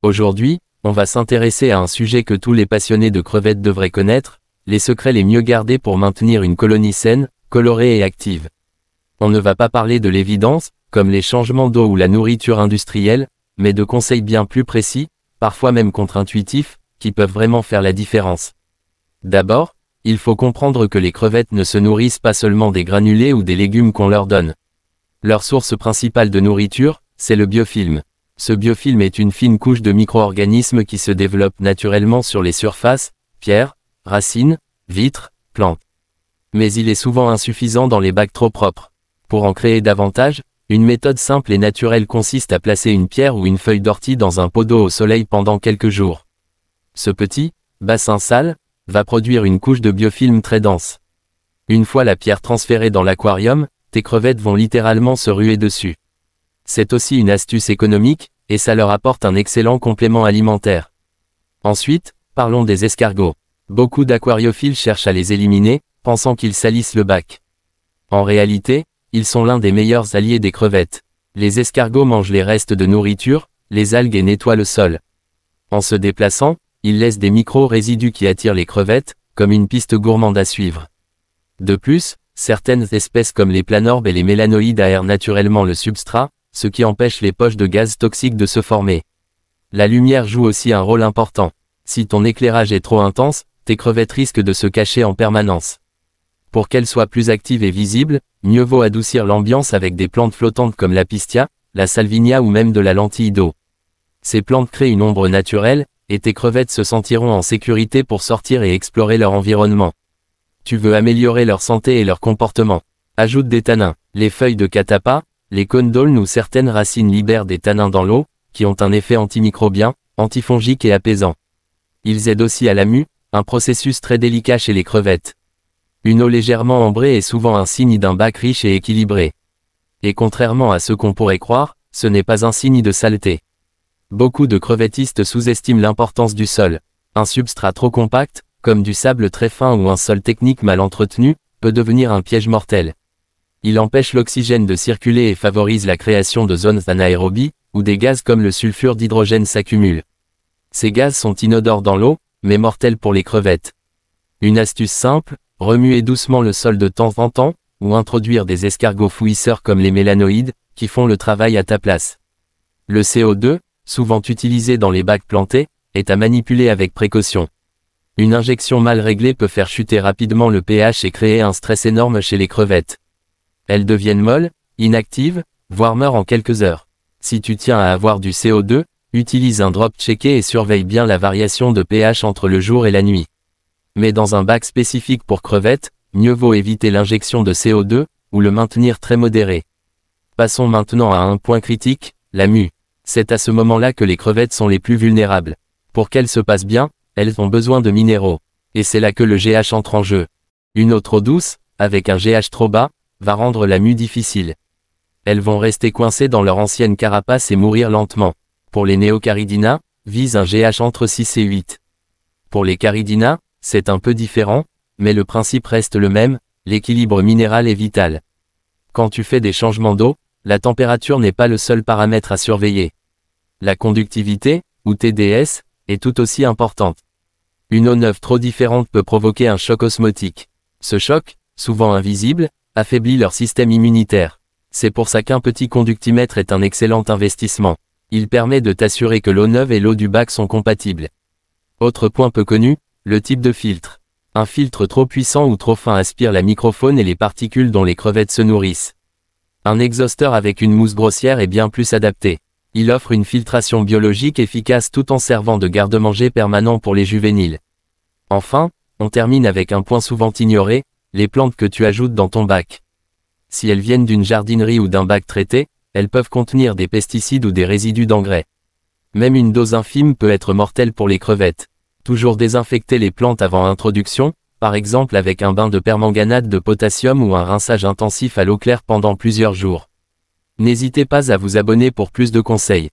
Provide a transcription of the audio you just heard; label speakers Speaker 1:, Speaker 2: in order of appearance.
Speaker 1: Aujourd'hui, on va s'intéresser à un sujet que tous les passionnés de crevettes devraient connaître, les secrets les mieux gardés pour maintenir une colonie saine, colorée et active. On ne va pas parler de l'évidence, comme les changements d'eau ou la nourriture industrielle, mais de conseils bien plus précis, parfois même contre-intuitifs, qui peuvent vraiment faire la différence. D'abord, il faut comprendre que les crevettes ne se nourrissent pas seulement des granulés ou des légumes qu'on leur donne. Leur source principale de nourriture, c'est le biofilm. Ce biofilm est une fine couche de micro-organismes qui se développent naturellement sur les surfaces, pierres, racines, vitres, plantes. Mais il est souvent insuffisant dans les bacs trop propres. Pour en créer davantage, une méthode simple et naturelle consiste à placer une pierre ou une feuille d'ortie dans un pot d'eau au soleil pendant quelques jours. Ce petit bassin sale va produire une couche de biofilm très dense. Une fois la pierre transférée dans l'aquarium, tes crevettes vont littéralement se ruer dessus. C'est aussi une astuce économique, et ça leur apporte un excellent complément alimentaire. Ensuite, parlons des escargots. Beaucoup d'aquariophiles cherchent à les éliminer, pensant qu'ils salissent le bac. En réalité, ils sont l'un des meilleurs alliés des crevettes. Les escargots mangent les restes de nourriture, les algues et nettoient le sol. En se déplaçant, ils laissent des micro-résidus qui attirent les crevettes, comme une piste gourmande à suivre. De plus, certaines espèces comme les planorbes et les mélanoïdes aèrent naturellement le substrat, ce qui empêche les poches de gaz toxiques de se former. La lumière joue aussi un rôle important. Si ton éclairage est trop intense, tes crevettes risquent de se cacher en permanence. Pour qu'elles soient plus actives et visibles, mieux vaut adoucir l'ambiance avec des plantes flottantes comme la pistia, la salvinia ou même de la lentille d'eau. Ces plantes créent une ombre naturelle, et tes crevettes se sentiront en sécurité pour sortir et explorer leur environnement. Tu veux améliorer leur santé et leur comportement. Ajoute des tanins. Les feuilles de catapa, les cônes d'aulne ou certaines racines libèrent des tanins dans l'eau, qui ont un effet antimicrobien, antifongique et apaisant. Ils aident aussi à la mue, un processus très délicat chez les crevettes. Une eau légèrement ambrée est souvent un signe d'un bac riche et équilibré. Et contrairement à ce qu'on pourrait croire, ce n'est pas un signe de saleté. Beaucoup de crevettistes sous-estiment l'importance du sol. Un substrat trop compact, comme du sable très fin ou un sol technique mal entretenu, peut devenir un piège mortel. Il empêche l'oxygène de circuler et favorise la création de zones anaérobies, où des gaz comme le sulfure d'hydrogène s'accumulent. Ces gaz sont inodores dans l'eau, mais mortels pour les crevettes. Une astuce simple, remuer doucement le sol de temps en temps, ou introduire des escargots fouisseurs comme les mélanoïdes, qui font le travail à ta place. Le CO2, souvent utilisé dans les bacs plantés, est à manipuler avec précaution. Une injection mal réglée peut faire chuter rapidement le pH et créer un stress énorme chez les crevettes. Elles deviennent molles, inactives, voire meurent en quelques heures. Si tu tiens à avoir du CO2, utilise un drop checké et surveille bien la variation de pH entre le jour et la nuit. Mais dans un bac spécifique pour crevettes, mieux vaut éviter l'injection de CO2, ou le maintenir très modéré. Passons maintenant à un point critique, la mue. C'est à ce moment-là que les crevettes sont les plus vulnérables. Pour qu'elles se passent bien, elles ont besoin de minéraux. Et c'est là que le GH entre en jeu. Une eau trop douce, avec un GH trop bas, va rendre la mue difficile. Elles vont rester coincées dans leur ancienne carapace et mourir lentement. Pour les Neocaridina, vise un GH entre 6 et 8. Pour les Caridina, c'est un peu différent, mais le principe reste le même, l'équilibre minéral est vital. Quand tu fais des changements d'eau, la température n'est pas le seul paramètre à surveiller. La conductivité, ou TDS, est tout aussi importante. Une eau neuve trop différente peut provoquer un choc osmotique. Ce choc, souvent invisible, affaiblit leur système immunitaire. C'est pour ça qu'un petit conductimètre est un excellent investissement. Il permet de t'assurer que l'eau neuve et l'eau du bac sont compatibles. Autre point peu connu, le type de filtre. Un filtre trop puissant ou trop fin aspire la microfaune et les particules dont les crevettes se nourrissent. Un exhausteur avec une mousse grossière est bien plus adapté. Il offre une filtration biologique efficace tout en servant de garde-manger permanent pour les juvéniles. Enfin, on termine avec un point souvent ignoré, les plantes que tu ajoutes dans ton bac. Si elles viennent d'une jardinerie ou d'un bac traité, elles peuvent contenir des pesticides ou des résidus d'engrais. Même une dose infime peut être mortelle pour les crevettes. Toujours désinfecter les plantes avant introduction, par exemple avec un bain de permanganate de potassium ou un rinçage intensif à l'eau claire pendant plusieurs jours. N'hésitez pas à vous abonner pour plus de conseils.